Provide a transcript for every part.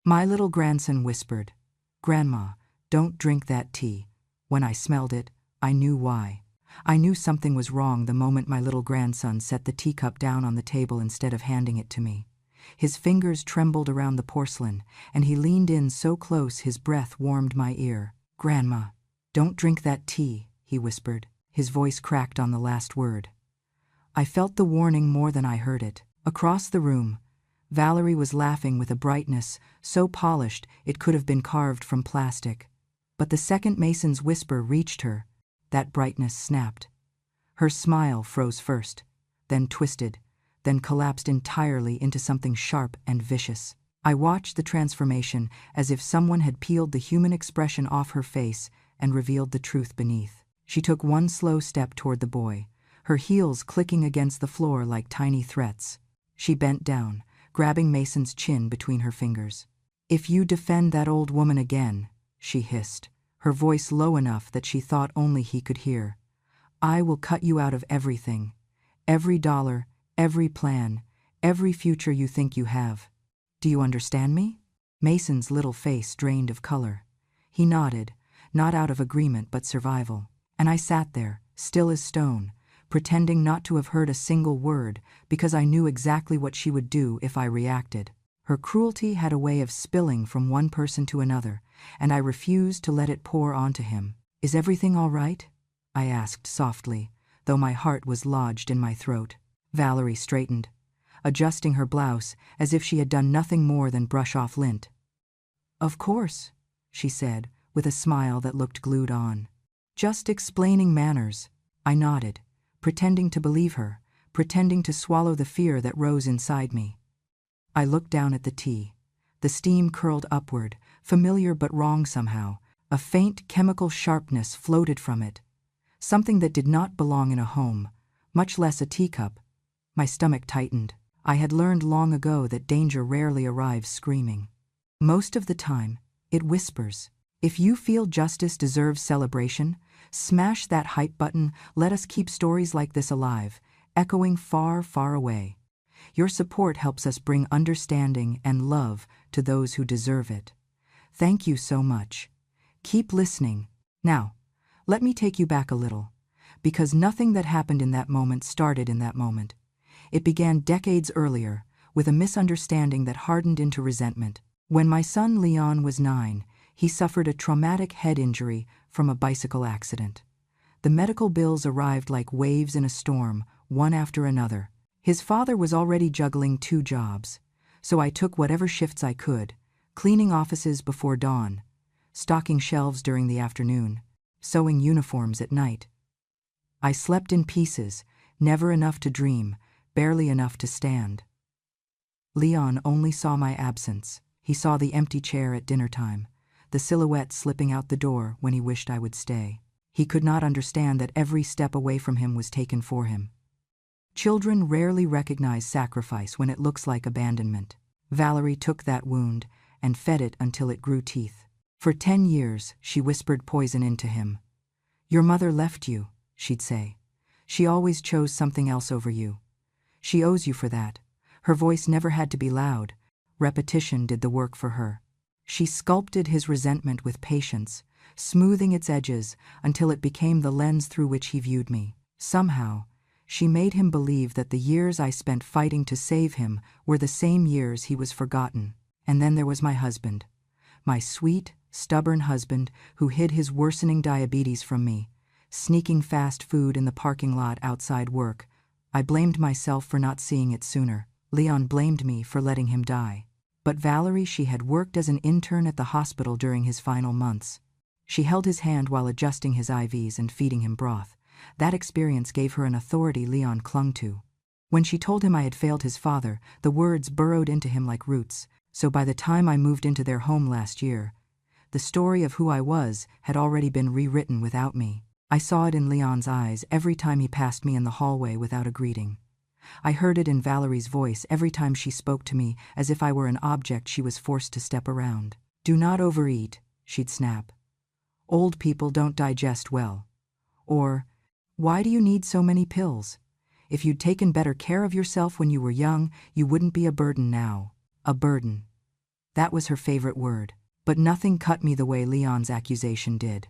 My little grandson whispered, "Grandma, don't drink that tea." When I smelled it, I knew why. I knew something was wrong the moment my little grandson set the teacup down on the table instead of handing it to me. His fingers trembled around the porcelain, and he leaned in so close his breath warmed my ear. "Grandma, don't drink that tea," he whispered. His voice cracked on the last word. I felt the warning more than I heard it. Across the room, Valerie was laughing with a brightness so polished it could have been carved from plastic. But the second Mason's whisper reached her, that brightness snapped. Her smile froze first, then twisted, then collapsed entirely into something sharp and vicious. I watched the transformation as if someone had peeled the human expression off her face and revealed the truth beneath. She took one slow step toward the boy, her heels clicking against the floor like tiny threats. She bent down, grabbing Mason's chin between her fingers. "If you defend that old woman again," she hissed, her voice low enough that she thought only he could hear, "I will cut you out of everything. Every dollar, every plan, every future you think you have. Do you understand me?" Mason's little face drained of color. He nodded, not out of agreement but survival. And I sat there, still as stone, pretending not to have heard a single word because I knew exactly what she would do if I reacted. Her cruelty had a way of spilling from one person to another, and I refused to let it pour onto him. "Is everything all right?" I asked softly, though my heart was lodged in my throat. Valerie straightened, adjusting her blouse as if she had done nothing more than brush off lint. "Of course," she said, with a smile that looked glued on. "Just explaining manners." I nodded, pretending to believe her, pretending to swallow the fear that rose inside me. I looked down at the tea. The steam curled upward, familiar but wrong somehow. A faint chemical sharpness floated from it, something that did not belong in a home, much less a teacup. My stomach tightened. I had learned long ago that danger rarely arrives screaming. Most of the time, it whispers. If you feel justice deserves celebration, smash that hype button. Let us keep stories like this alive, echoing far, far away. Your support helps us bring understanding and love to those who deserve it. Thank you so much. Keep listening. Now, let me take you back a little, because nothing that happened in that moment started in that moment. It began decades earlier, with a misunderstanding that hardened into resentment. When my son Leon was 9, he suffered a traumatic head injury from a bicycle accident. The medical bills arrived like waves in a storm, one after another. His father was already juggling 2 jobs, so I took whatever shifts I could, cleaning offices before dawn, stocking shelves during the afternoon, sewing uniforms at night. I slept in pieces, never enough to dream, barely enough to stand. Leon only saw my absence. He saw the empty chair at dinner time, the silhouette slipping out the door when he wished I would stay. He could not understand that every step away from him was taken for him. Children rarely recognize sacrifice when it looks like abandonment. Valerie took that wound and fed it until it grew teeth. For 10 years, she whispered poison into him. "Your mother left you," she'd say. "She always chose something else over you. She owes you for that." Her voice never had to be loud. Repetition did the work for her. She sculpted his resentment with patience, smoothing its edges until it became the lens through which he viewed me. Somehow, she made him believe that the years I spent fighting to save him were the same years he was forgotten. And then there was my husband. My sweet, stubborn husband who hid his worsening diabetes from me, sneaking fast food in the parking lot outside work. I blamed myself for not seeing it sooner. Leon blamed me for letting him die. But Valerie, she had worked as an intern at the hospital during his final months. She held his hand while adjusting his IVs and feeding him broth. That experience gave her an authority Leon clung to. When she told him I had failed his father, the words burrowed into him like roots. So by the time I moved into their home last year, the story of who I was had already been rewritten without me. I saw it in Leon's eyes every time he passed me in the hallway without a greeting. I heard it in Valerie's voice every time she spoke to me as if I were an object she was forced to step around. "Do not overeat," she'd snap. "Old people don't digest well." Or, "Why do you need so many pills? If you'd taken better care of yourself when you were young, you wouldn't be a burden now." A burden. That was her favorite word. But nothing cut me the way Leon's accusation did.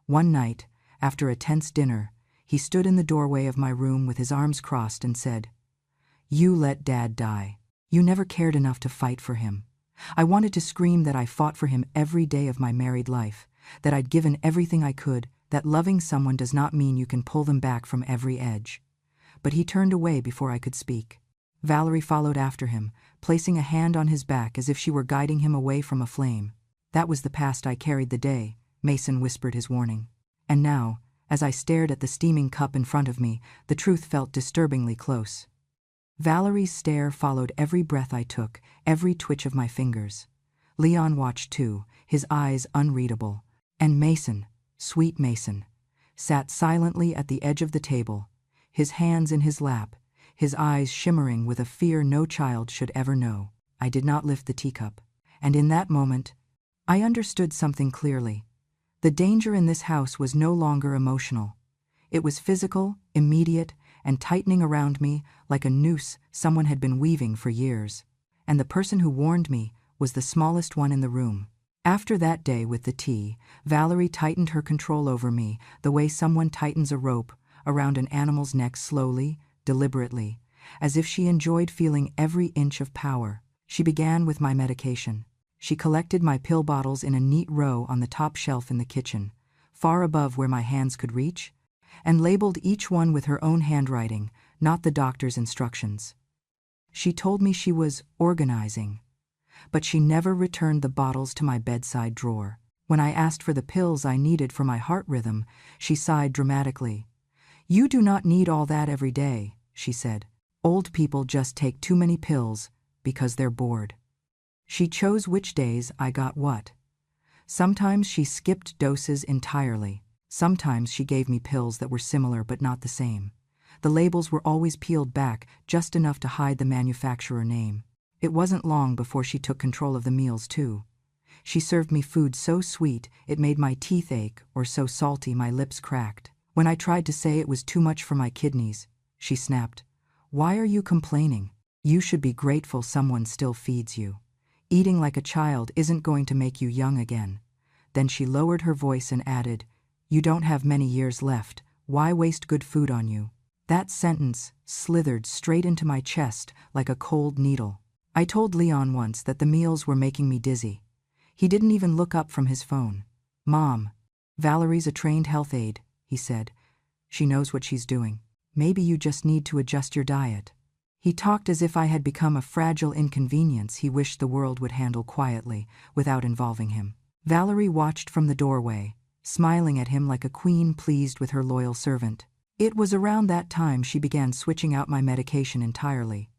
One night, after a tense dinner, he stood in the doorway of my room with his arms crossed and said, "You let Dad die. You never cared enough to fight for him." I wanted to scream that I fought for him every day of my married life, that I'd given everything I could, that loving someone does not mean you can pull them back from every edge. But he turned away before I could speak. Valerie followed after him, placing a hand on his back as if she were guiding him away from a flame. "That was the past I carried the day," Mason whispered his warning. And now, as I stared at the steaming cup in front of me, the truth felt disturbingly close. Valerie's stare followed every breath I took, every twitch of my fingers. Leon watched too, his eyes unreadable. And Mason, sweet Mason, sat silently at the edge of the table, his hands in his lap, his eyes shimmering with a fear no child should ever know. I did not lift the teacup, and in that moment, I understood something clearly. The danger in this house was no longer emotional. It was physical, immediate, and tightening around me like a noose someone had been weaving for years. And the person who warned me was the smallest one in the room. After that day with the tea, Valerie tightened her control over me the way someone tightens a rope around an animal's neck slowly, deliberately, as if she enjoyed feeling every inch of power. She began with my medication. She collected my pill bottles in a neat row on the top shelf in the kitchen, far above where my hands could reach, and labeled each one with her own handwriting, not the doctor's instructions. She told me she was organizing, but she never returned the bottles to my bedside drawer. When I asked for the pills I needed for my heart rhythm, she sighed dramatically. "You do not need all that every day," she said. "Old people just take too many pills because they're bored." She chose which days I got what. Sometimes she skipped doses entirely. Sometimes she gave me pills that were similar but not the same. The labels were always peeled back, just enough to hide the manufacturer name. It wasn't long before she took control of the meals too. She served me food so sweet it made my teeth ache, or so salty my lips cracked. When I tried to say it was too much for my kidneys, she snapped, "Why are you complaining? You should be grateful someone still feeds you. Eating like a child isn't going to make you young again." Then she lowered her voice and added, "You don't have many years left. Why waste good food on you?" That sentence slithered straight into my chest like a cold needle. I told Leon once that the meals were making me dizzy. He didn't even look up from his phone. "Mom, Valerie's a trained health aide," he said. "She knows what she's doing. Maybe you just need to adjust your diet." He talked as if I had become a fragile inconvenience he wished the world would handle quietly, without involving him. Valerie watched from the doorway, smiling at him like a queen pleased with her loyal servant. It was around that time she began switching out my medication entirely.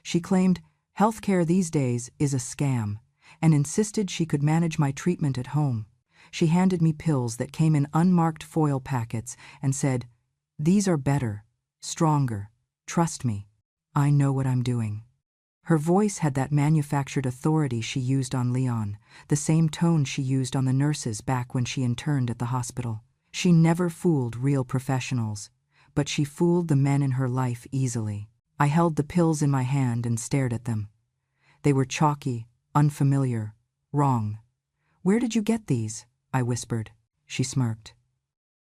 She claimed healthcare these days is a scam, and insisted she could manage my treatment at home. She handed me pills that came in unmarked foil packets and said, "These are better, stronger. Trust me. I know what I'm doing." Her voice had that manufactured authority she used on Leon, the same tone she used on the nurses back when she interned at the hospital. She never fooled real professionals, but she fooled the men in her life easily. I held the pills in my hand and stared at them. They were chalky, unfamiliar, wrong. "Where did you get these?" I whispered. She smirked.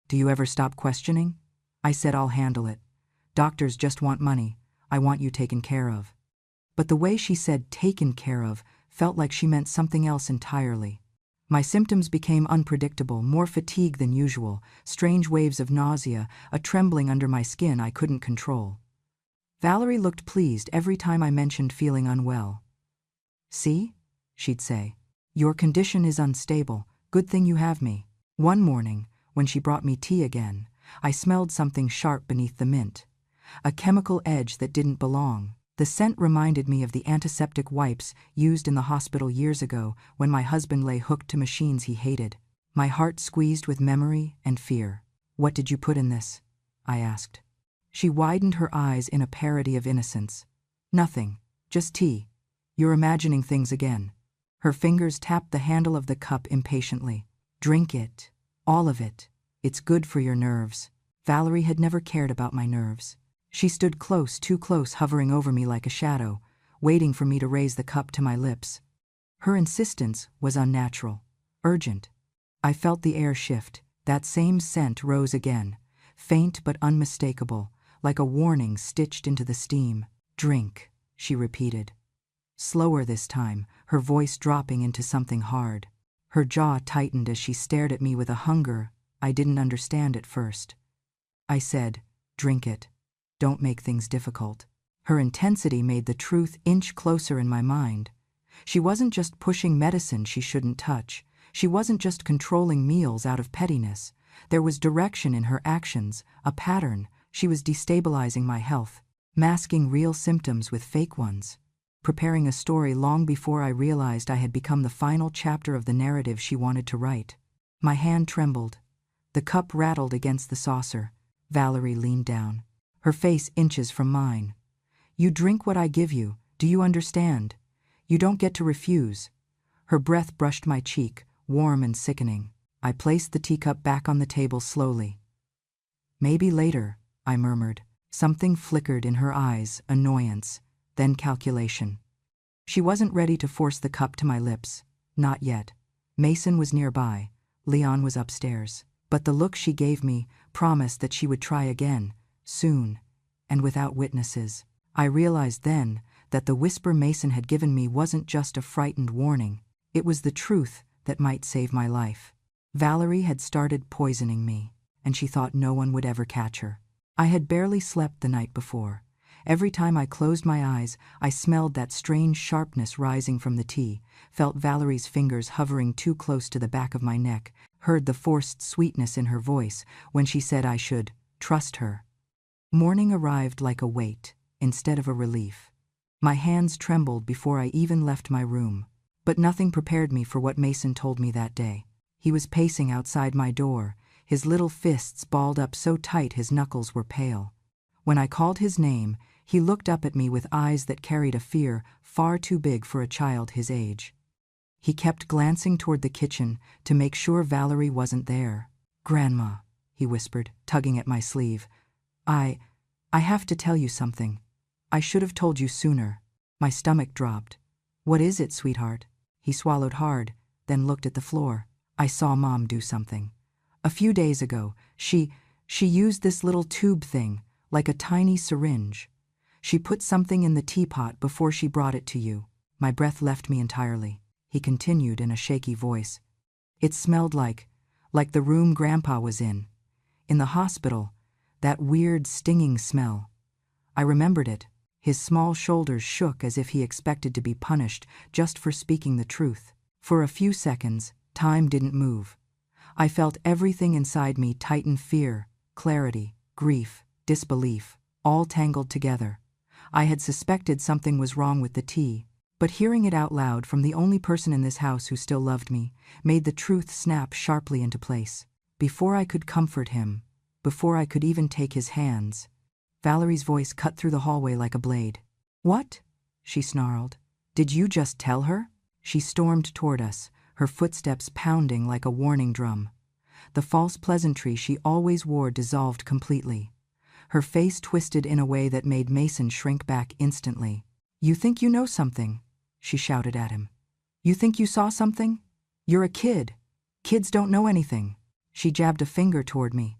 "Do you ever stop questioning?" I said, "I'll handle it. Doctors just want money. I want you taken care of." But the way she said "taken care of" felt like she meant something else entirely. My symptoms became unpredictable, more fatigue than usual, strange waves of nausea, a trembling under my skin I couldn't control. Valerie looked pleased every time I mentioned feeling unwell. "See?" she'd say. "Your condition is unstable. Good thing you have me." One morning, when she brought me tea again, I smelled something sharp beneath the mint. A chemical edge that didn't belong. The scent reminded me of the antiseptic wipes used in the hospital years ago when my husband lay hooked to machines he hated. My heart squeezed with memory and fear. "What did you put in this?" I asked. She widened her eyes in a parody of innocence. "Nothing, just tea. You're imagining things again." Her fingers tapped the handle of the cup impatiently. "Drink it. All of it. It's good for your nerves." Valerie had never cared about my nerves. She stood close, too close, hovering over me like a shadow, waiting for me to raise the cup to my lips. Her insistence was unnatural, urgent. I felt the air shift. That same scent rose again, faint but unmistakable, like a warning stitched into the steam. "Drink," she repeated. Slower this time, her voice dropping into something hard. Her jaw tightened as she stared at me with a hunger I didn't understand at first. I said, "Drink it. Don't make things difficult." Her intensity made the truth inch closer in my mind. She wasn't just pushing medicine she shouldn't touch. She wasn't just controlling meals out of pettiness. There was direction in her actions, a pattern. She was destabilizing my health, masking real symptoms with fake ones, preparing a story long before I realized I had become the final chapter of the narrative she wanted to write. My hand trembled. The cup rattled against the saucer. Valerie leaned down, her face inches from mine. "You drink what I give you, do you understand? You don't get to refuse." Her breath brushed my cheek, warm and sickening. I placed the teacup back on the table slowly. "Maybe later," I murmured. Something flickered in her eyes, annoyance, then calculation. She wasn't ready to force the cup to my lips. Not yet. Mason was nearby. Leon was upstairs. But the look she gave me promised that she would try again, soon, and without witnesses. I realized then that the whisper Mason had given me wasn't just a frightened warning. It was the truth that might save my life. Valerie had started poisoning me, and she thought no one would ever catch her. I had barely slept the night before. Every time I closed my eyes, I smelled that strange sharpness rising from the tea, felt Valerie's fingers hovering too close to the back of my neck, heard the forced sweetness in her voice when she said I should trust her. Morning arrived like a weight, instead of a relief. My hands trembled before I even left my room. But nothing prepared me for what Mason told me that day. He was pacing outside my door, his little fists balled up so tight his knuckles were pale. When I called his name, he looked up at me with eyes that carried a fear far too big for a child his age. He kept glancing toward the kitchen to make sure Valerie wasn't there. "Grandma," he whispered, tugging at my sleeve. I have to tell you something. I should have told you sooner." My stomach dropped. "What is it, sweetheart?" He swallowed hard, then looked at the floor. "I saw Mom do something. A few days ago, she used this little tube thing, like a tiny syringe. She put something in the teapot before she brought it to you." My breath left me entirely. He continued in a shaky voice. "It smelled like the room Grandpa was in the hospital, that weird stinging smell." I remembered it. His small shoulders shook as if he expected to be punished just for speaking the truth. For a few seconds, time didn't move. I felt everything inside me tighten: fear, clarity, grief, disbelief, all tangled together. I had suspected something was wrong with the tea, but hearing it out loud from the only person in this house who still loved me made the truth snap sharply into place. Before I could comfort him, before I could even take his hands, Valerie's voice cut through the hallway like a blade. "What?" she snarled. "Did you just tell her?" She stormed toward us, her footsteps pounding like a warning drum. The false pleasantry she always wore dissolved completely. Her face twisted in a way that made Mason shrink back instantly. "You think you know something?" she shouted at him. "You think you saw something? You're a kid. Kids don't know anything." She jabbed a finger toward me.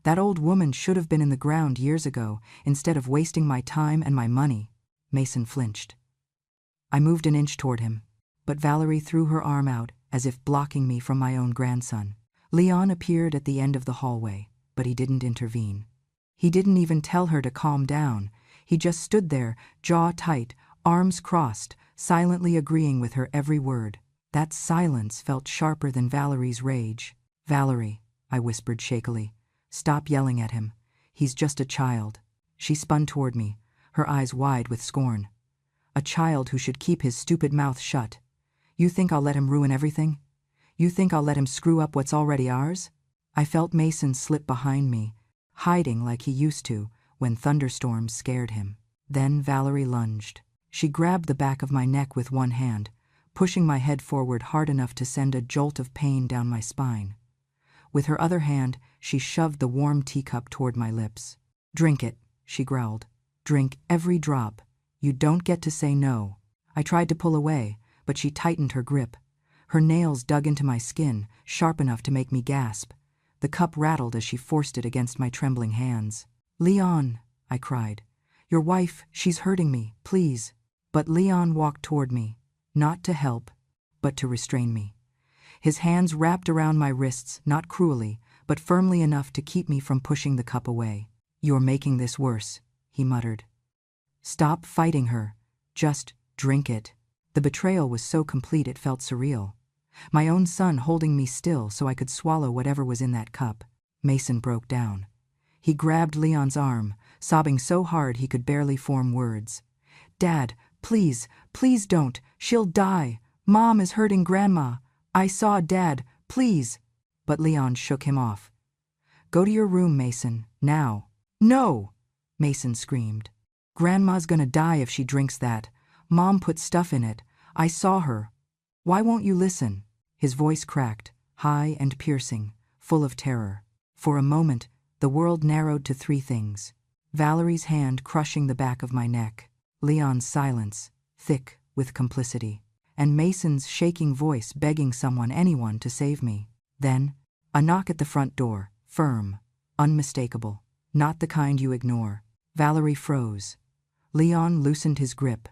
"That old woman should have been in the ground years ago, instead of wasting my time and my money." Mason flinched. I moved an inch toward him, but Valerie threw her arm out, as if blocking me from my own grandson. Leon appeared at the end of the hallway, but he didn't intervene. He didn't even tell her to calm down. He just stood there, jaw tight, arms crossed, silently agreeing with her every word. That silence felt sharper than Valerie's rage. "Valerie," I whispered shakily, "stop yelling at him. He's just a child." She spun toward me, her eyes wide with scorn. "A child who should keep his stupid mouth shut. You think I'll let him ruin everything? You think I'll let him screw up what's already ours?" I felt Mason slip behind me, hiding like he used to when thunderstorms scared him. Then Valerie lunged. She grabbed the back of my neck with one hand, pushing my head forward hard enough to send a jolt of pain down my spine. With her other hand, she shoved the warm teacup toward my lips. "Drink it," she growled. "Drink every drop. You don't get to say no." I tried to pull away, but she tightened her grip. Her nails dug into my skin, sharp enough to make me gasp. The cup rattled as she forced it against my trembling hands. "Leon," I cried. "Your wife, she's hurting me, please." But Leon walked toward me, not to help, but to restrain me. His hands wrapped around my wrists, not cruelly, but firmly enough to keep me from pushing the cup away. "You're making this worse," he muttered. "Stop fighting her. Just drink it." The betrayal was so complete it felt surreal. My own son holding me still so I could swallow whatever was in that cup. Mason broke down. He grabbed Leon's arm, sobbing so hard he could barely form words. "Dad, please, please don't. She'll die. Mom is hurting Grandma. I saw Dad, please." But Leon shook him off. "Go to your room, Mason, now." "No!" Mason screamed. "Grandma's gonna die if she drinks that. Mom put stuff in it. I saw her. Why won't you listen?" His voice cracked, high and piercing, full of terror. For a moment, the world narrowed to three things: Valerie's hand crushing the back of my neck, Leon's silence, thick with complicity, and Mason's shaking voice begging someone, anyone, to save me. Then, a knock at the front door, firm, unmistakable, not the kind you ignore. Valerie froze. Leon loosened his grip.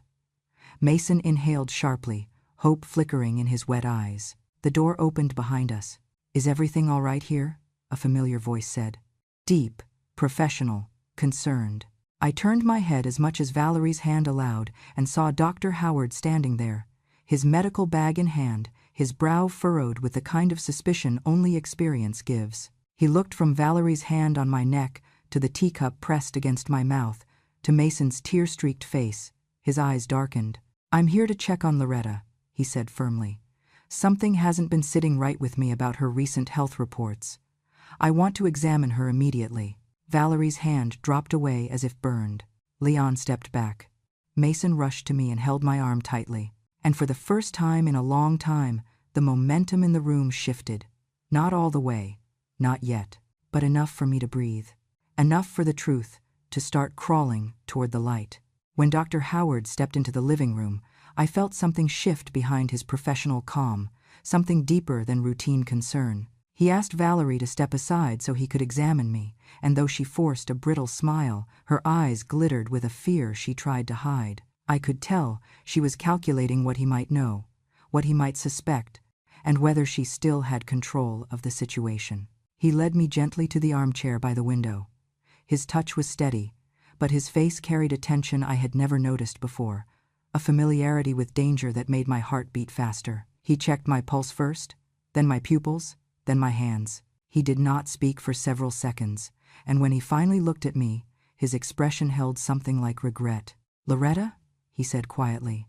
Mason inhaled sharply, hope flickering in his wet eyes. The door opened behind us. "Is everything all right here?" a familiar voice said. Deep, professional, concerned. I turned my head as much as Valerie's hand allowed and saw Dr. Howard standing there, his medical bag in hand, his brow furrowed with the kind of suspicion only experience gives. He looked from Valerie's hand on my neck to the teacup pressed against my mouth, to Mason's tear-streaked face. His eyes darkened. "I'm here to check on Loretta," he said firmly. "Something hasn't been sitting right with me about her recent health reports. I want to examine her immediately." Valerie's hand dropped away as if burned. Leon stepped back. Mason rushed to me and held my arm tightly. And for the first time in a long time, the momentum in the room shifted. Not all the way, not yet, but enough for me to breathe. Enough for the truth to start crawling toward the light. When Dr. Howard stepped into the living room, I felt something shift behind his professional calm, something deeper than routine concern. He asked Valerie to step aside so he could examine me, and though she forced a brittle smile, her eyes glittered with a fear she tried to hide. I could tell she was calculating what he might know, what he might suspect, and whether she still had control of the situation. He led me gently to the armchair by the window. His touch was steady, but his face carried a tension I had never noticed before, a familiarity with danger that made my heart beat faster. He checked my pulse first, then my pupils, then my hands. He did not speak for several seconds, and when he finally looked at me, his expression held something like regret. "Loretta?" he said quietly.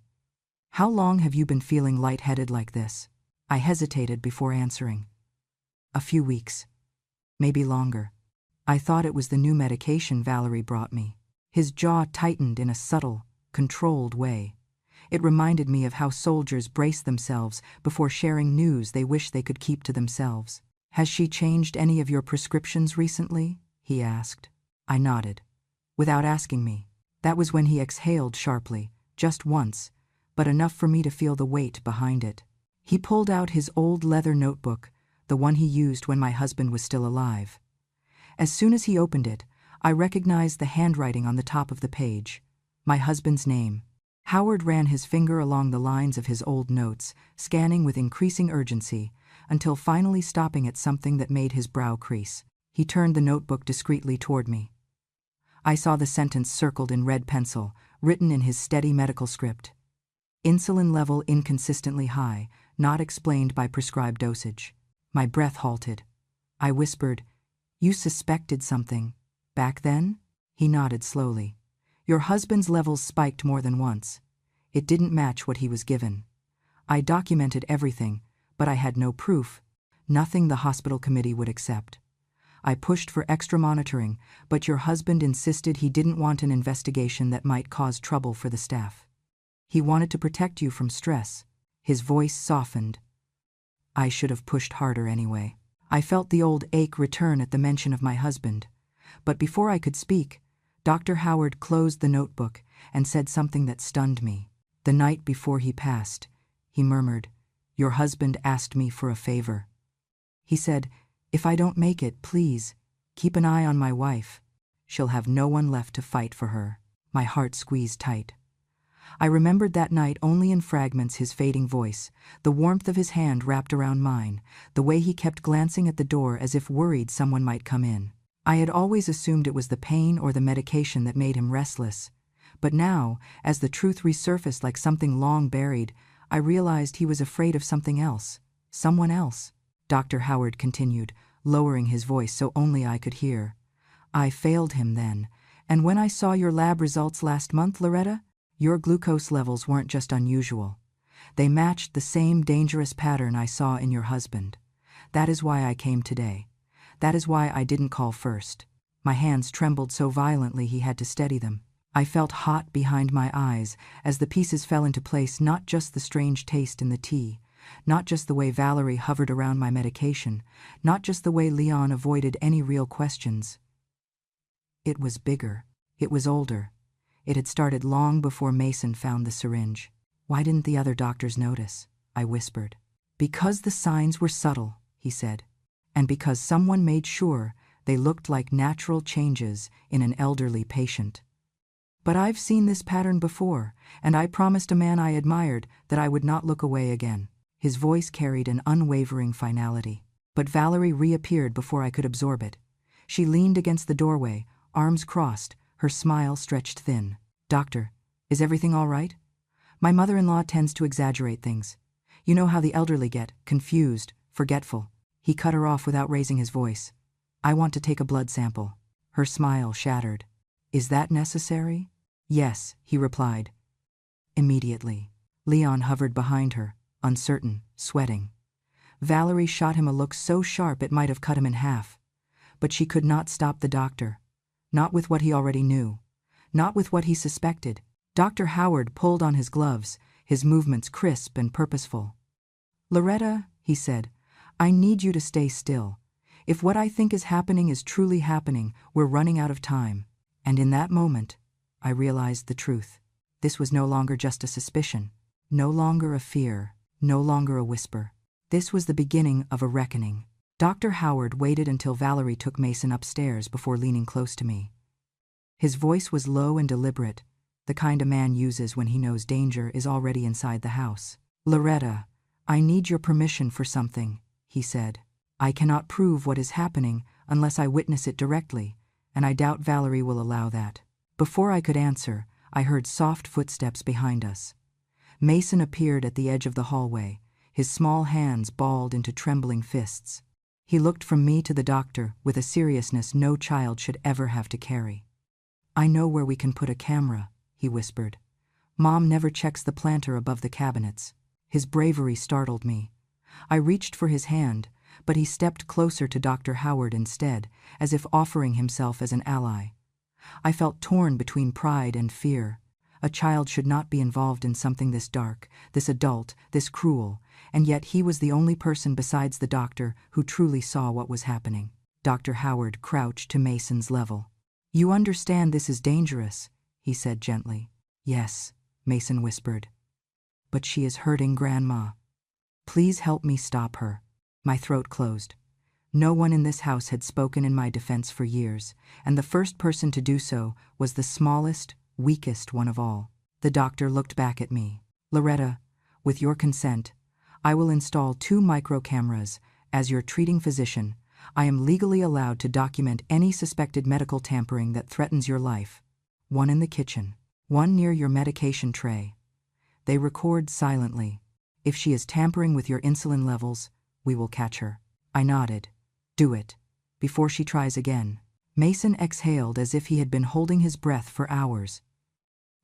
"How long have you been feeling lightheaded like this?" I hesitated before answering. "A few weeks. Maybe longer." I thought it was the new medication Valerie brought me. His jaw tightened in a subtle, controlled way. It reminded me of how soldiers brace themselves before sharing news they wish they could keep to themselves. "Has she changed any of your prescriptions recently?" he asked. I nodded. Without asking me. That was when he exhaled sharply, just once, but enough for me to feel the weight behind it. He pulled out his old leather notebook, the one he used when my husband was still alive. As soon as he opened it, I recognized the handwriting on the top of the page. My husband's name. Howard ran his finger along the lines of his old notes, scanning with increasing urgency, until finally stopping at something that made his brow crease. He turned the notebook discreetly toward me. I saw the sentence circled in red pencil, written in his steady medical script. "Insulin level inconsistently high, not explained by prescribed dosage." My breath halted. I whispered, "You suspected something. Back then?" He nodded slowly. "Your husband's levels spiked more than once. It didn't match what he was given. I documented everything, but I had no proof, nothing the hospital committee would accept. I pushed for extra monitoring, but your husband insisted he didn't want an investigation that might cause trouble for the staff. He wanted to protect you from stress." His voice softened. I should have pushed harder anyway. I felt the old ache return at the mention of my husband. But before I could speak, Dr. Howard closed the notebook and said something that stunned me. "The night before he passed, he murmured. "Your husband asked me for a favor. He said, if I don't make it, please, keep an eye on my wife. She'll have no one left to fight for her." My heart squeezed tight. I remembered that night only in fragments, his fading voice, the warmth of his hand wrapped around mine, the way he kept glancing at the door as if worried someone might come in. I had always assumed it was the pain or the medication that made him restless. But now, as the truth resurfaced like something long buried, I realized he was afraid of something else. Someone else. Dr. Howard continued, lowering his voice so only I could hear. "I failed him then, and when I saw your lab results last month, Loretta, your glucose levels weren't just unusual. They matched the same dangerous pattern I saw in your husband. That is why I came today. That is why I didn't call first." My hands trembled so violently he had to steady them. I felt hot behind my eyes as the pieces fell into place, not just the strange taste in the tea, not just the way Valerie hovered around my medication, not just the way Leon avoided any real questions. It was bigger. It was older. It had started long before Mason found the syringe. "Why didn't the other doctors notice?" I whispered. "Because the signs were subtle," he said, "and because someone made sure they looked like natural changes in an elderly patient. But I've seen this pattern before, and I promised a man I admired that I would not look away again." His voice carried an unwavering finality. But Valerie reappeared before I could absorb it. She leaned against the doorway, arms crossed, her smile stretched thin. "Doctor, is everything all right? My mother-in-law tends to exaggerate things. You know how the elderly get, confused, forgetful." He cut her off without raising his voice. "I want to take a blood sample." Her smile shattered. "Is that necessary?" "Yes," he replied. "Immediately." Leon hovered behind her, uncertain, sweating. Valerie shot him a look so sharp it might have cut him in half. But she could not stop the doctor. Not with what he already knew. Not with what he suspected. Dr. Howard pulled on his gloves, his movements crisp and purposeful. "Loretta," he said, "I need you to stay still. If what I think is happening is truly happening, we're running out of time." And in that moment, I realized the truth. This was no longer just a suspicion, no longer a fear, no longer a whisper. This was the beginning of a reckoning. Dr. Howard waited until Valerie took Mason upstairs before leaning close to me. His voice was low and deliberate, the kind a man uses when he knows danger is already inside the house. "Loretta, I need your permission for something," he said. "I cannot prove what is happening unless I witness it directly, and I doubt Valerie will allow that." Before I could answer, I heard soft footsteps behind us. Mason appeared at the edge of the hallway, his small hands balled into trembling fists. He looked from me to the doctor with a seriousness no child should ever have to carry. "I know where we can put a camera," he whispered. "Mom never checks the planter above the cabinets." His bravery startled me. I reached for his hand, but he stepped closer to Dr. Howard instead, as if offering himself as an ally. I felt torn between pride and fear. A child should not be involved in something this dark, this adult, this cruel, and yet he was the only person besides the doctor who truly saw what was happening. Dr. Howard crouched to Mason's level. "You understand this is dangerous," he said gently. "Yes," Mason whispered. "But she is hurting Grandma. Please help me stop her." My throat closed. No one in this house had spoken in my defense for years, and the first person to do so was the smallest, weakest one of all. The doctor looked back at me. "Loretta, with your consent, I will install 2 micro cameras. As your treating physician, I am legally allowed to document any suspected medical tampering that threatens your life. 1 in the kitchen, 1 near your medication tray. They record silently. If she is tampering with your insulin levels, we will catch her." I nodded. "Do it, before she tries again." Mason exhaled as if he had been holding his breath for hours.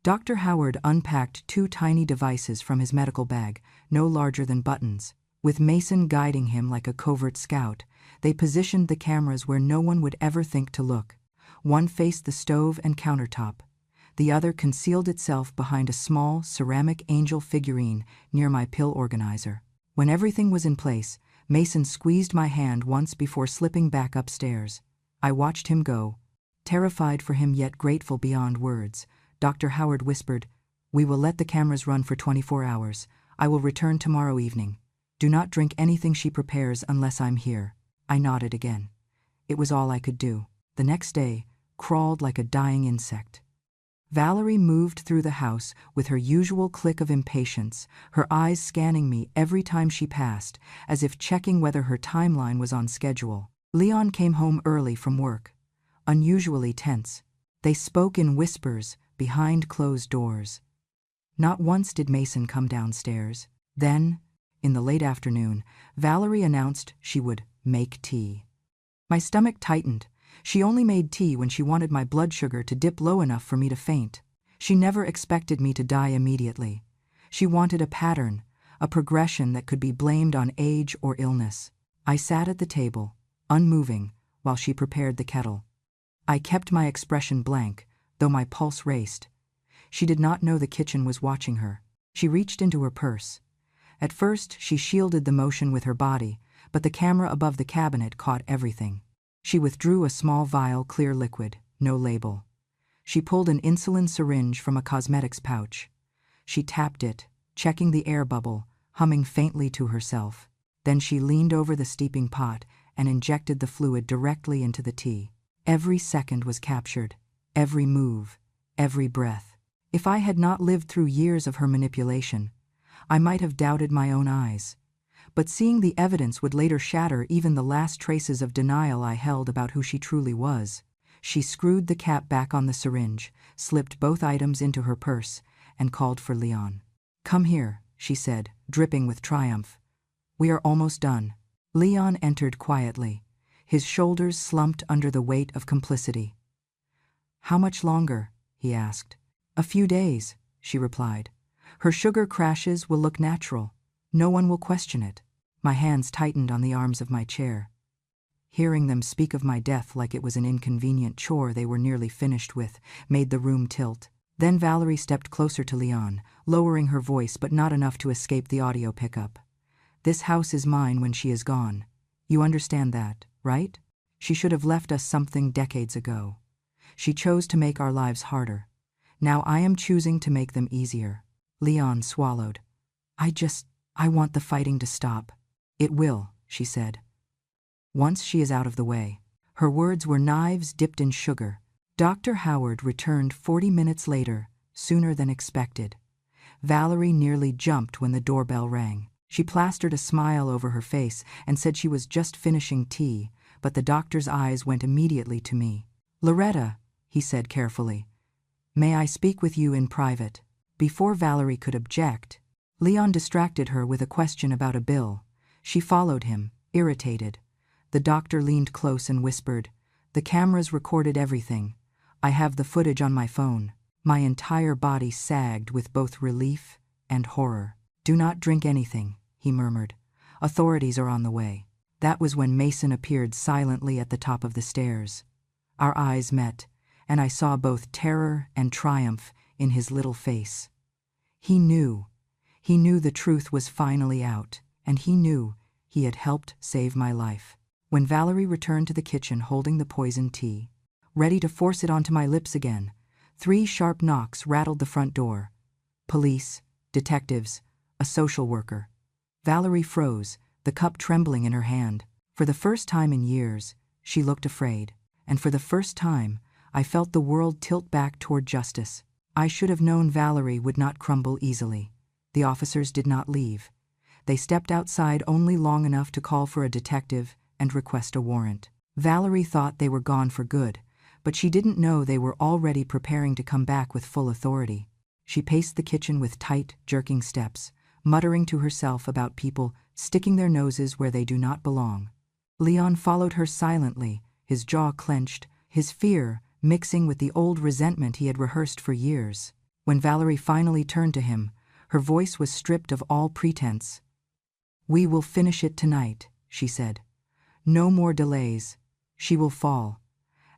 Dr. Howard unpacked 2 tiny devices from his medical bag, no larger than buttons. With Mason guiding him like a covert scout, they positioned the cameras where no one would ever think to look. One faced the stove and countertop. The other concealed itself behind a small ceramic angel figurine near my pill organizer. When everything was in place, Mason squeezed my hand once before slipping back upstairs. I watched him go, terrified for him yet grateful beyond words. Dr. Howard whispered, "We will let the cameras run for 24 hours. I will return tomorrow evening. Do not drink anything she prepares unless I'm here. I nodded again. It was all I could do. The next day, crawled like a dying insect. Valerie moved through the house with her usual click of impatience, her eyes scanning me every time she passed, as if checking whether her timeline was on schedule. Leon came home early from work, unusually tense. They spoke in whispers, behind closed doors. Not once did Mason come downstairs. Then, in the late afternoon, Valerie announced she would make tea. My stomach tightened. She only made tea when she wanted my blood sugar to dip low enough for me to faint. She never expected me to die immediately. She wanted a pattern, a progression that could be blamed on age or illness. I sat at the table, unmoving, while she prepared the kettle. I kept my expression blank, though my pulse raced. She did not know the kitchen was watching her. She reached into her purse. At first, she shielded the motion with her body, but the camera above the cabinet caught everything. She withdrew a small vial clear liquid, no label. She pulled an insulin syringe from a cosmetics pouch. She tapped it, checking the air bubble, humming faintly to herself. Then she leaned over the steeping pot and injected the fluid directly into the tea. Every second was captured, every move, every breath. If I had not lived through years of her manipulation, I might have doubted my own eyes. But seeing the evidence would later shatter even the last traces of denial I held about who she truly was. She screwed the cap back on the syringe, slipped both items into her purse, and called for Leon. "Come here," she said, dripping with triumph. "We are almost done." Leon entered quietly, his shoulders slumped under the weight of complicity. "How much longer?" he asked. "A few days," she replied. "Her sugar crashes will look natural. No one will question it." My hands tightened on the arms of my chair. Hearing them speak of my death like it was an inconvenient chore they were nearly finished with made the room tilt. Then Valerie stepped closer to Leon, lowering her voice but not enough to escape the audio pickup. "This house is mine when she is gone. You understand that, right? She should have left us something decades ago. She chose to make our lives harder. Now I am choosing to make them easier." Leon swallowed. I want the fighting to stop." "It will," she said. "Once she is out of the way." Her words were knives dipped in sugar. Dr. Howard returned 40 minutes later, sooner than expected. Valerie nearly jumped when the doorbell rang. She plastered a smile over her face and said she was just finishing tea, but the doctor's eyes went immediately to me. "Loretta," he said carefully, "may I speak with you in private?" Before Valerie could object, Leon distracted her with a question about a bill. She followed him, irritated. The doctor leaned close and whispered, "The cameras recorded everything. I have the footage on my phone." My entire body sagged with both relief and horror. "Do not drink anything," he murmured. "Authorities are on the way." That was when Mason appeared silently at the top of the stairs. Our eyes met, and I saw both terror and triumph in his little face. He knew the truth was finally out, and he knew he had helped save my life. When Valerie returned to the kitchen holding the poisoned tea, ready to force it onto my lips again, 3 sharp knocks rattled the front door. Police, detectives, a social worker. Valerie froze, the cup trembling in her hand. For the first time in years, she looked afraid, and for the first time, I felt the world tilt back toward justice. I should have known Valerie would not crumble easily. The officers did not leave. They stepped outside only long enough to call for a detective and request a warrant. Valerie thought they were gone for good, but she didn't know they were already preparing to come back with full authority. She paced the kitchen with tight, jerking steps, muttering to herself about people sticking their noses where they do not belong. Leon followed her silently, his jaw clenched, his fear mixing with the old resentment he had rehearsed for years. When Valerie finally turned to him, her voice was stripped of all pretense. "We will finish it tonight," she said. "No more delays. She will fall.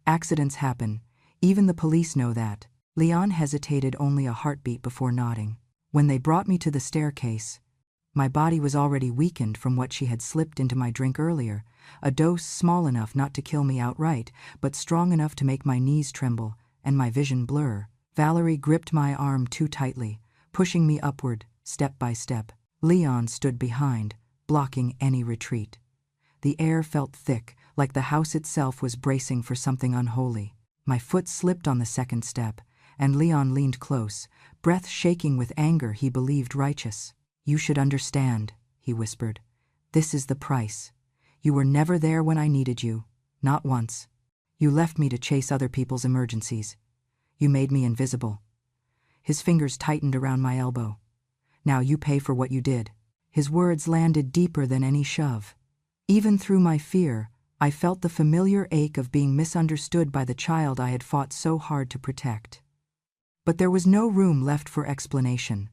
Accidents happen. Even the police know that." Leon hesitated only a heartbeat before nodding. When they brought me to the staircase, my body was already weakened from what she had slipped into my drink earlier, a dose small enough not to kill me outright, but strong enough to make my knees tremble and my vision blur. Valerie gripped my arm too tightly, pushing me upward, step by step. Leon stood behind, blocking any retreat. The air felt thick, like the house itself was bracing for something unholy. My foot slipped on the second step, and Leon leaned close, breath shaking with anger he believed righteous. "You should understand," he whispered. "This is the price. You were never there when I needed you, not once. You left me to chase other people's emergencies. You made me invisible." His fingers tightened around my elbow. "Now you pay for what you did." His words landed deeper than any shove. Even through my fear, I felt the familiar ache of being misunderstood by the child I had fought so hard to protect. But there was no room left for explanation.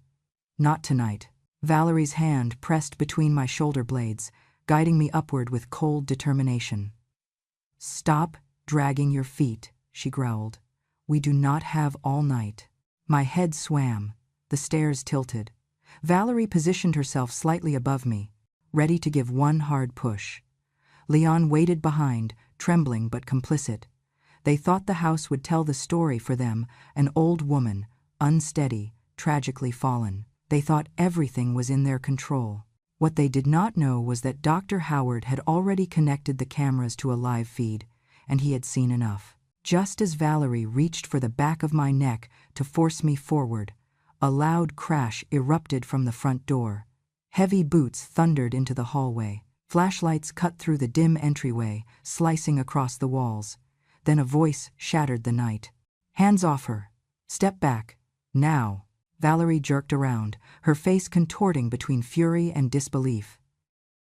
Not tonight. Valerie's hand pressed between my shoulder blades, guiding me upward with cold determination. "Stop dragging your feet," she growled. "We do not have all night." My head swam. The stairs tilted. Valerie positioned herself slightly above me, ready to give one hard push. Leon waited behind, trembling but complicit. They thought the house would tell the story for them, an old woman, unsteady, tragically fallen. They thought everything was in their control. What they did not know was that Dr. Howard had already connected the cameras to a live feed, and he had seen enough. Just as Valerie reached for the back of my neck to force me forward, a loud crash erupted from the front door. Heavy boots thundered into the hallway. Flashlights cut through the dim entryway, slicing across the walls. Then a voice shattered the night. "Hands off her! Step back! Now!" Valerie jerked around, her face contorting between fury and disbelief.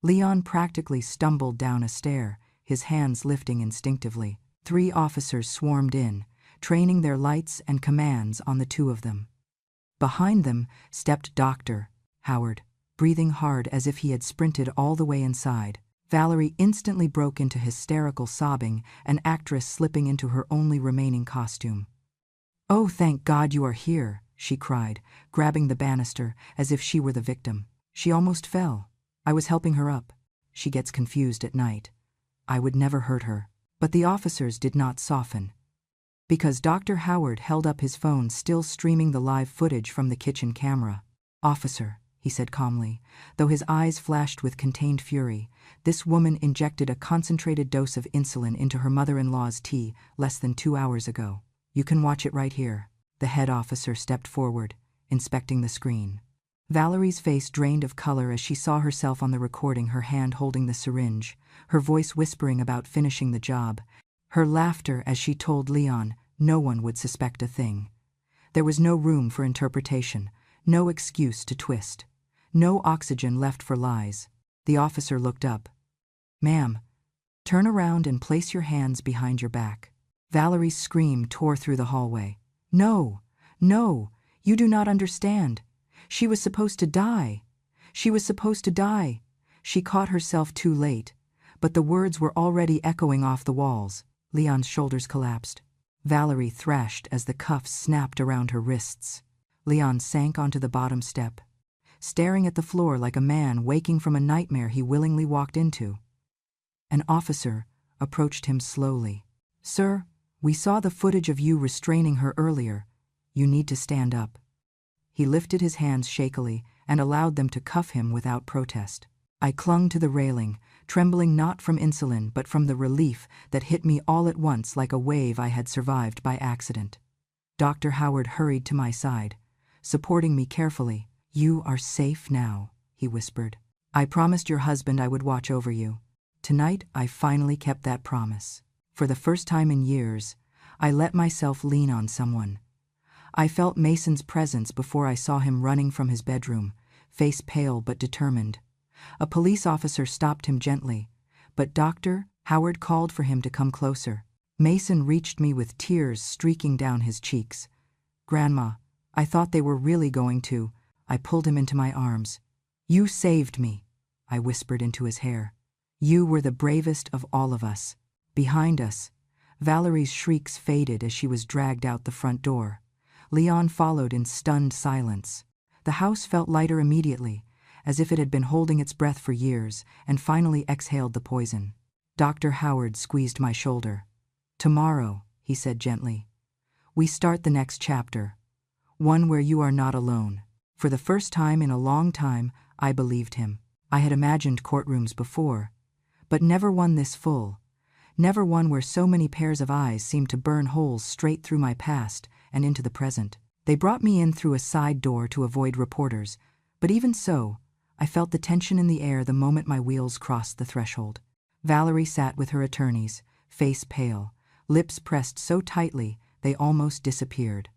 Leon practically stumbled down a stair, his hands lifting instinctively. 3 officers swarmed in, training their lights and commands on the 2 of them. Behind them stepped Dr. Howard, breathing hard as if he had sprinted all the way inside. Valerie instantly broke into hysterical sobbing, an actress slipping into her only remaining costume. "Oh, thank God you are here," she cried, grabbing the banister as if she were the victim. She almost fell. I was helping her up. She gets confused at night. I would never hurt her. But the officers did not soften. Because Dr. Howard held up his phone, still streaming the live footage from the kitchen camera. "Officer," he said calmly, though his eyes flashed with contained fury, "this woman injected a concentrated dose of insulin into her mother-in-law's tea less than 2 hours ago. You can watch it right here." The head officer stepped forward, inspecting the screen. Valerie's face drained of color as she saw herself on the recording, her hand holding the syringe, her voice whispering about finishing the job, her laughter as she told Leon no one would suspect a thing. There was no room for interpretation, no excuse to twist, no oxygen left for lies. The officer looked up. "Ma'am, turn around and place your hands behind your back." Valerie's scream tore through the hallway. "No, no, you do not understand. She was supposed to die. She was supposed to die." She caught herself too late, but the words were already echoing off the walls. Leon's shoulders collapsed. Valerie thrashed as the cuffs snapped around her wrists. Leon sank onto the bottom step, staring at the floor like a man waking from a nightmare he willingly walked into. An officer approached him slowly. "Sir, we saw the footage of you restraining her earlier. You need to stand up." He lifted his hands shakily and allowed them to cuff him without protest. I clung to the railing, trembling not from insulin but from the relief that hit me all at once like a wave I had survived by accident. Dr. Howard hurried to my side, supporting me carefully. "You are safe now," he whispered. "I promised your husband I would watch over you. Tonight I finally kept that promise. For the first time in years, I let myself lean on someone. I felt Mason's presence before I saw him running from his bedroom, face pale but determined. A police officer stopped him gently, but Dr. Howard called for him to come closer. Mason reached me with tears streaking down his cheeks. "Grandma, I thought they were really going to." I pulled him into my arms. "You saved me," I whispered into his hair. "You were the bravest of all of us." Behind us, Valerie's shrieks faded as she was dragged out the front door. Leon followed in stunned silence. The house felt lighter immediately, as if it had been holding its breath for years, and finally exhaled the poison. Dr. Howard squeezed my shoulder. "Tomorrow," he said gently, "we start the next chapter, one where you are not alone." For the first time in a long time, I believed him. I had imagined courtrooms before, but never one this full. Never one where so many pairs of eyes seemed to burn holes straight through my past and into the present. They brought me in through a side door to avoid reporters, but even so, I felt the tension in the air the moment my wheels crossed the threshold. Valerie sat with her attorneys, face pale, lips pressed so tightly they almost disappeared.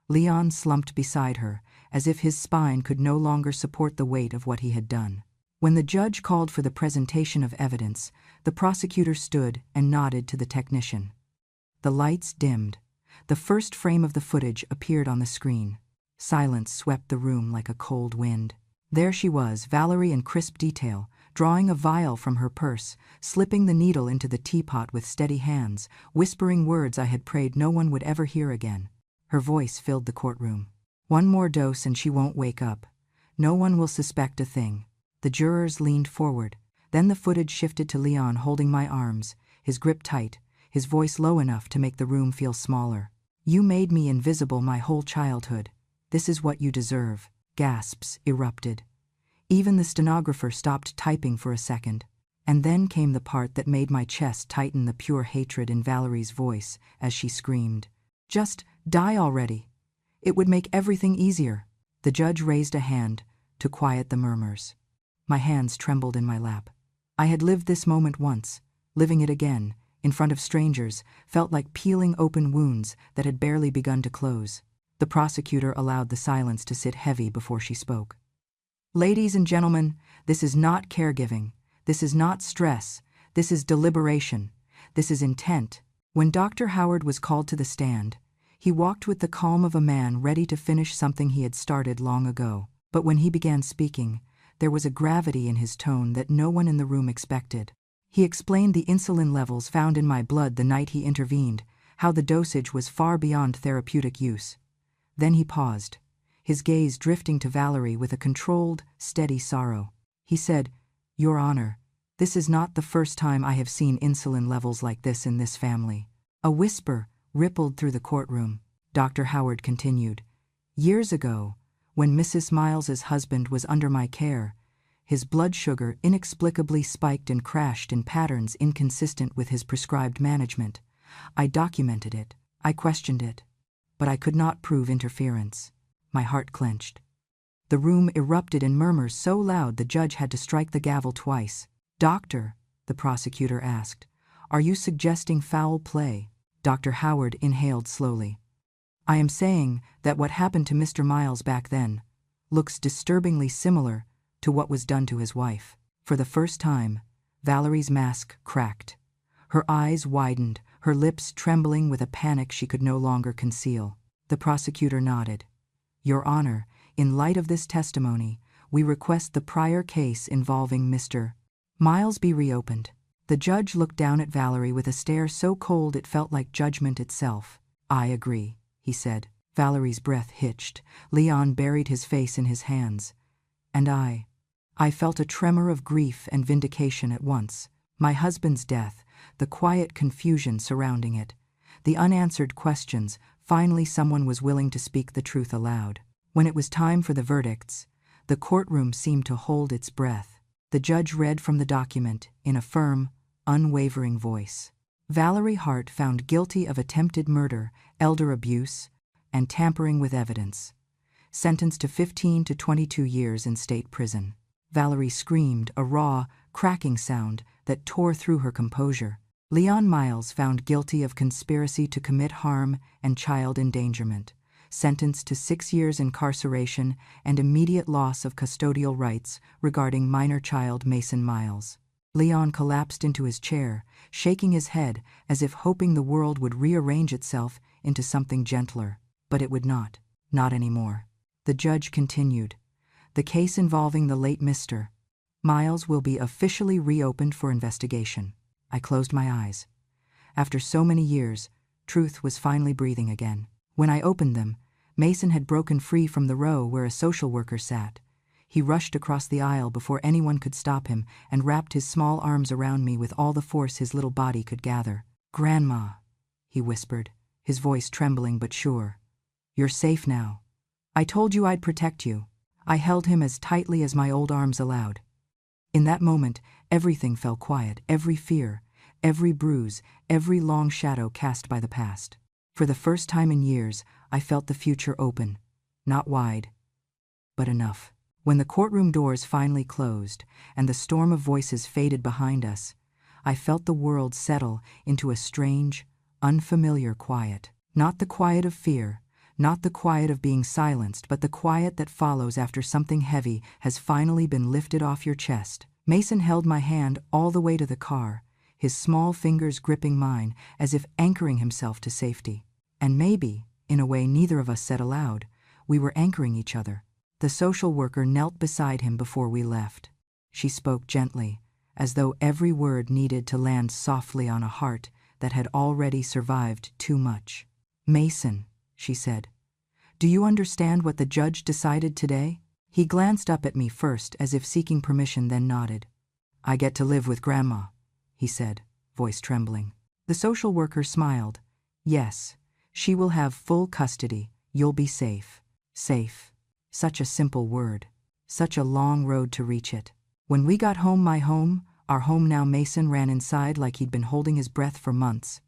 Leon slumped beside her, as if his spine could no longer support the weight of what he had done. When the judge called for the presentation of evidence, the prosecutor stood and nodded to the technician. The lights dimmed. The first frame of the footage appeared on the screen. Silence swept the room like a cold wind. There she was, Valerie in crisp detail, drawing a vial from her purse, slipping the needle into the teapot with steady hands, whispering words I had prayed no one would ever hear again. Her voice filled the courtroom. "One more dose and she won't wake up. No one will suspect a thing." The jurors leaned forward. Then the footage shifted to Leon holding my arms, his grip tight, his voice low enough to make the room feel smaller. "You made me invisible my whole childhood. This is what you deserve." Gasps erupted. Even the stenographer stopped typing for a second. And then came the part that made my chest tighten, the pure hatred in Valerie's voice as she screamed, "Just die already. It would make everything easier." The judge raised a hand to quiet the murmurs. My hands trembled in my lap. I had lived this moment once. Living it again, in front of strangers, felt like peeling open wounds that had barely begun to close. The prosecutor allowed the silence to sit heavy before she spoke. "Ladies and gentlemen, this is not caregiving. This is not stress. This is deliberation. This is intent." When Dr. Howard was called to the stand, he walked with the calm of a man ready to finish something he had started long ago. But when he began speaking, there was a gravity in his tone that no one in the room expected. He explained the insulin levels found in my blood the night he intervened, how the dosage was far beyond therapeutic use. Then he paused, his gaze drifting to Valerie with a controlled, steady sorrow. He said, "Your Honor, this is not the first time I have seen insulin levels like this in this family." A whisper rippled through the courtroom. Dr. Howard continued, "Years ago, when Mrs. Miles's husband was under my care, his blood sugar inexplicably spiked and crashed in patterns inconsistent with his prescribed management. I documented it. I questioned it. But I could not prove interference." My heart clenched. The room erupted in murmurs so loud the judge had to strike the gavel twice. "Doctor," the prosecutor asked, "are you suggesting foul play?" Dr. Howard inhaled slowly. "I am saying that what happened to Mr. Miles back then looks disturbingly similar to what was done to his wife." For the first time, Valerie's mask cracked. Her eyes widened, her lips trembling with a panic she could no longer conceal. The prosecutor nodded. "Your Honor, in light of this testimony, we request the prior case involving Mr. Miles be reopened." The judge looked down at Valerie with a stare so cold it felt like judgment itself. "I agree," he said. Valerie's breath hitched. Leon buried his face in his hands. And I felt a tremor of grief and vindication at once. My husband's death, the quiet confusion surrounding it, the unanswered questions. Finally someone was willing to speak the truth aloud. When it was time for the verdicts, the courtroom seemed to hold its breath. The judge read from the document in a firm, unwavering voice. Valerie Hart found guilty of attempted murder, elder abuse, and tampering with evidence. Sentenced to 15 to 22 years in state prison. Valerie screamed, a raw, cracking sound that tore through her composure. Leon Miles found guilty of conspiracy to commit harm and child endangerment. Sentenced to 6 years incarceration and immediate loss of custodial rights regarding minor child Mason Miles. Leon collapsed into his chair, shaking his head as if hoping the world would rearrange itself into something gentler. But it would not. Not anymore. The judge continued. "The case involving the late Mr. Miles will be officially reopened for investigation." I closed my eyes. After so many years, truth was finally breathing again. When I opened them, Mason had broken free from the row where a social worker sat. He rushed across the aisle before anyone could stop him and wrapped his small arms around me with all the force his little body could gather. "Grandma," he whispered, his voice trembling but sure. "You're safe now. I told you I'd protect you. I held him as tightly as my old arms allowed. In that moment, everything fell quiet, every fear, every bruise, every long shadow cast by the past. For the first time in years, I felt the future open, not wide, but enough. When the courtroom doors finally closed and the storm of voices faded behind us, I felt the world settle into a strange, unfamiliar quiet. Not the quiet of fear, not the quiet of being silenced, but the quiet that follows after something heavy has finally been lifted off your chest. Mason held my hand all the way to the car, his small fingers gripping mine as if anchoring himself to safety. And maybe, in a way neither of us said aloud, we were anchoring each other. The social worker knelt beside him before we left. She spoke gently, as though every word needed to land softly on a heart that had already survived too much. "Mason," she said, "do you understand what the judge decided today?" He glanced up at me first as if seeking permission, then nodded. "I get to live with Grandma," he said, voice trembling. The social worker smiled. "Yes, she will have full custody. You'll be safe." Safe. Such a simple word. Such a long road to reach it. When we got home, my home, our home now, Mason ran inside like he'd been holding his breath for months.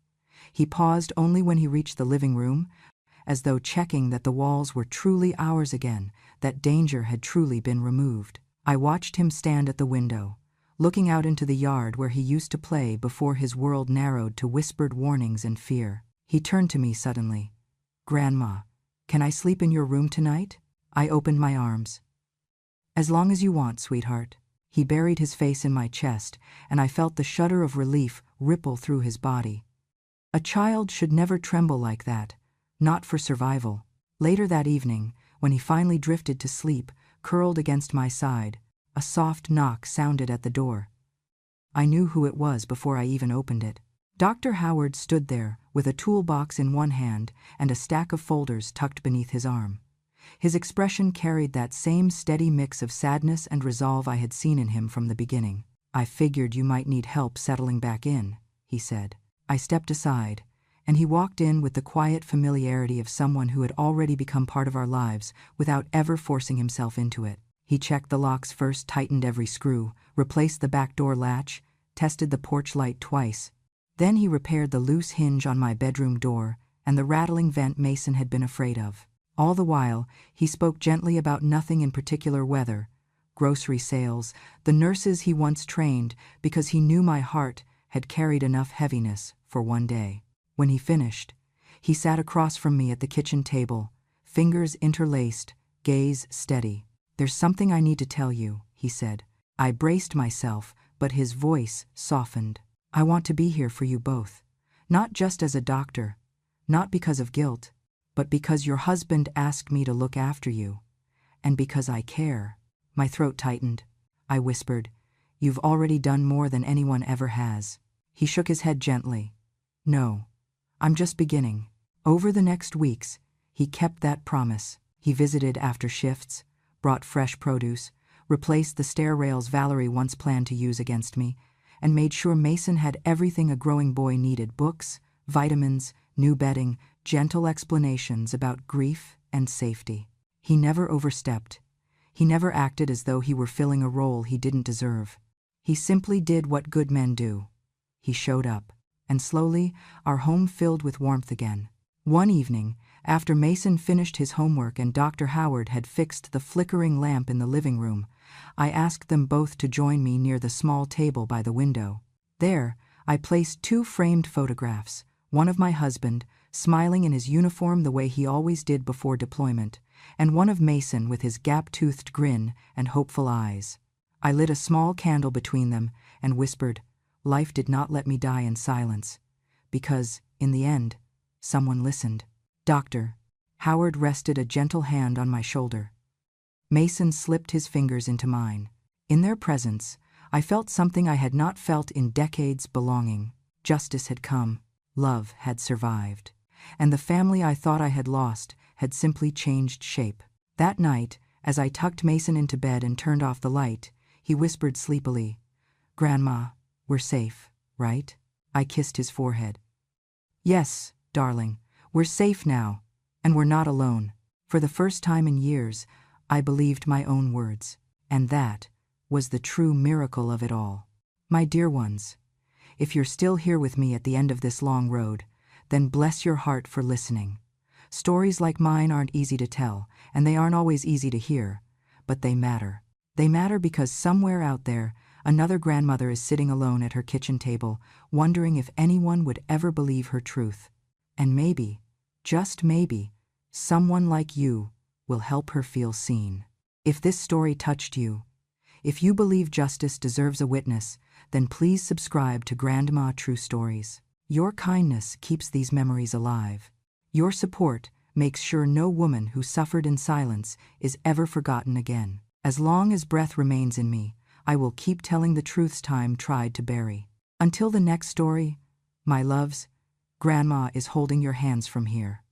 He paused only when he reached the living room, as though checking that the walls were truly ours again, that danger had truly been removed. I watched him stand at the window, looking out into the yard where he used to play before his world narrowed to whispered warnings and fear. He turned to me suddenly. "Grandma, can I sleep in your room tonight?" I opened my arms. "As long as you want, sweetheart." He buried his face in my chest, and I felt the shudder of relief ripple through his body. A child should never tremble like that, not for survival. Later that evening, when he finally drifted to sleep, curled against my side, a soft knock sounded at the door. I knew who it was before I even opened it. Dr. Howard stood there, with a toolbox in one hand and a stack of folders tucked beneath his arm. His expression carried that same steady mix of sadness and resolve I had seen in him from the beginning. "I figured you might need help settling back in," he said. I stepped aside, and he walked in with the quiet familiarity of someone who had already become part of our lives without ever forcing himself into it. He checked the locks first, tightened every screw, replaced the back door latch, tested the porch light twice. Then he repaired the loose hinge on my bedroom door and the rattling vent Mason had been afraid of. All the while, he spoke gently about nothing in particular: weather, grocery sales, the nurses he once trained, because he knew my heart had carried enough heaviness for one day. When he finished, he sat across from me at the kitchen table, fingers interlaced, gaze steady. "There's something I need to tell you," he said. I braced myself, but his voice softened. "I want to be here for you both. Not just as a doctor, not because of guilt, but because your husband asked me to look after you, and because I care." My throat tightened. I whispered, "You've already done more than anyone ever has." He shook his head gently. "No, I'm just beginning." Over the next weeks, he kept that promise. He visited after shifts, brought fresh produce, replaced the stair rails Valerie once planned to use against me, and made sure Mason had everything a growing boy needed: books, vitamins, new bedding, gentle explanations about grief and safety. He never overstepped. He never acted as though he were filling a role he didn't deserve. He simply did what good men do. He showed up, and slowly our home filled with warmth again. One evening, after Mason finished his homework and Dr. Howard had fixed the flickering lamp in the living room, I asked them both to join me near the small table by the window. There, I placed 2 framed photographs, one of my husband, smiling in his uniform the way he always did before deployment, and one of Mason with his gap-toothed grin and hopeful eyes. I lit a small candle between them and whispered, "Life did not let me die in silence," because, in the end, someone listened. "Doctor." Howard rested a gentle hand on my shoulder. Mason slipped his fingers into mine. In their presence, I felt something I had not felt in decades: belonging. Justice had come. Love had survived. And the family I thought I had lost had simply changed shape. That night, as I tucked Mason into bed and turned off the light, he whispered sleepily, "Grandma, we're safe, right?" I kissed his forehead. "Yes, darling, we're safe now, and we're not alone." For the first time in years, I believed my own words. And that was the true miracle of it all. My dear ones, if you're still here with me at the end of this long road, then bless your heart for listening. Stories like mine aren't easy to tell, and they aren't always easy to hear, but they matter. They matter because somewhere out there, another grandmother is sitting alone at her kitchen table, wondering if anyone would ever believe her truth. And maybe, just maybe, someone like you will help her feel seen. If this story touched you, if you believe justice deserves a witness, then please subscribe to Grandma True Stories. Your kindness keeps these memories alive. Your support makes sure no woman who suffered in silence is ever forgotten again. As long as breath remains in me, I will keep telling the truths time tried to bury. Until the next story, my loves, Grandma is holding your hands from here.